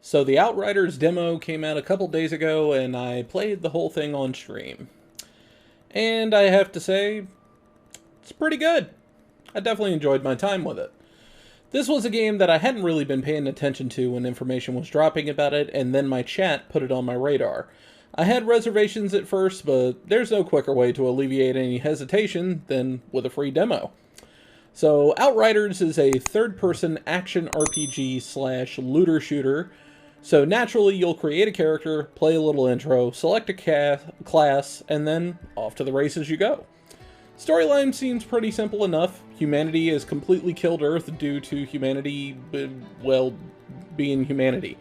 So the Outriders demo came out a couple days ago, and I played the whole thing on stream. And I have to say, it's pretty good. I definitely enjoyed my time with it. This was a game that I hadn't really been paying attention to when information was dropping about it, and then my chat put it on my radar. I had reservations at first, but there's no quicker way to alleviate any hesitation than with a free demo. So Outriders is a third-person action RPG / looter shooter. So naturally, you'll create a character, play a little intro, select a class, and then off to the races you go. Storyline seems pretty simple enough. Humanity has completely killed Earth due to humanity, well, being humanity.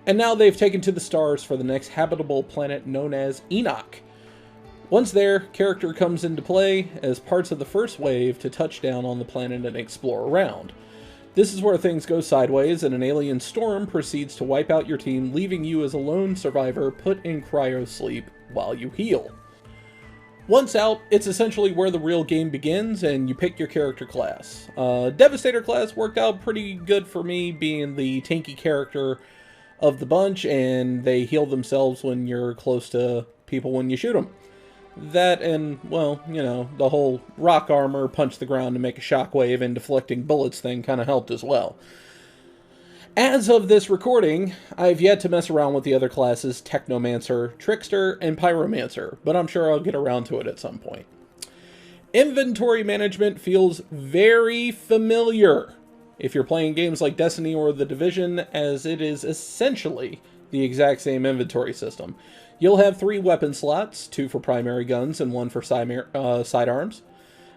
And now they've taken to the stars for the next habitable planet known as Enoch. Once there, character comes into play as parts of the first wave to touch down on the planet and explore around. This is where things go sideways and an alien storm proceeds to wipe out your team, leaving you as a lone survivor put in cryosleep while you heal. Once out, it's essentially where the real game begins and you pick your character class. Devastator class worked out pretty good for me, being the tanky character of the bunch, and they heal themselves when you're close to people when you shoot them. That and, well, you know, the whole rock armor, punch the ground to make a shockwave and deflecting bullets thing kind of helped as well. As of this recording, I've yet to mess around with the other classes, Technomancer, Trickster, and Pyromancer, but I'm sure I'll get around to it at some point. Inventory management feels very familiar if you're playing games like Destiny or The Division, as it is essentially the exact same inventory system. You'll have 3 weapon slots, 2 for primary guns and 1 for sidearms,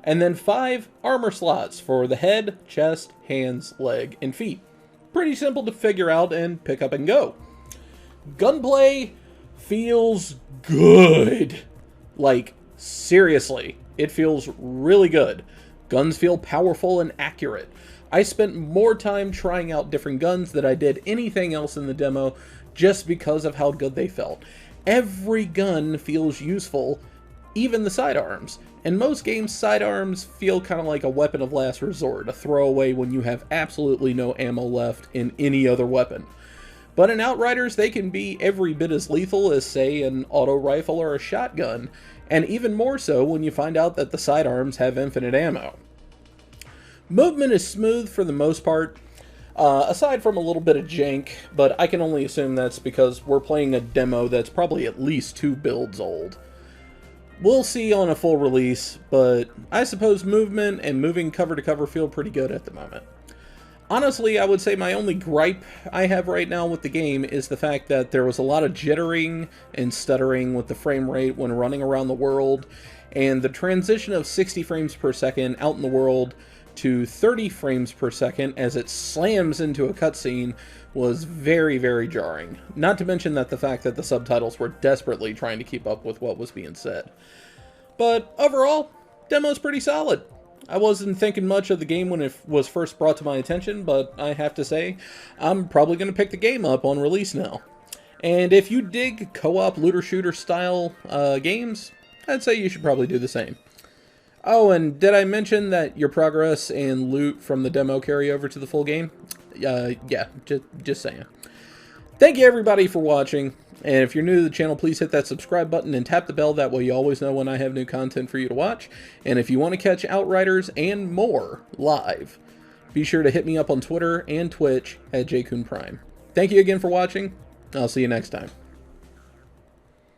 and then 5 armor slots for the head, chest, hands, leg, and feet. Pretty simple to figure out and pick up and go. Gunplay feels good. Like, seriously, it feels really good. Guns feel powerful and accurate. I spent more time trying out different guns than I did anything else in the demo just because of how good they felt. Every gun feels useful, even the sidearms. In most games, sidearms feel kind of like a weapon of last resort, a throwaway when you have absolutely no ammo left in any other weapon. But in Outriders, they can be every bit as lethal as, say, an auto rifle or a shotgun, and even more so when you find out that the sidearms have infinite ammo. Movement is smooth for the most part, aside from a little bit of jank, but I can only assume that's because we're playing a demo that's probably at least 2 builds old. We'll see on a full release, but I suppose movement and moving cover to cover feel pretty good at the moment. Honestly, I would say my only gripe I have right now with the game is the fact that there was a lot of jittering and stuttering with the frame rate when running around the world, and the transition of 60 frames per second out in the world to 30 frames per second as it slams into a cutscene was very, very jarring. Not to mention that the fact that the subtitles were desperately trying to keep up with what was being said. But overall, demo's pretty solid. I wasn't thinking much of the game when it was first brought to my attention, but I have to say, I'm probably going to pick the game up on release now. And if you dig co-op looter-shooter style games, I'd say you should probably do the same. Oh, and did I mention that your progress and loot from the demo carry over to the full game? Yeah, just saying. Thank you everybody for watching, and if you're new to the channel, please hit that subscribe button and tap the bell, that way you always know when I have new content for you to watch. And if you want to catch Outriders and more live, be sure to hit me up on Twitter and Twitch at JCoonPrime. Thank you again for watching. I'll see you next time.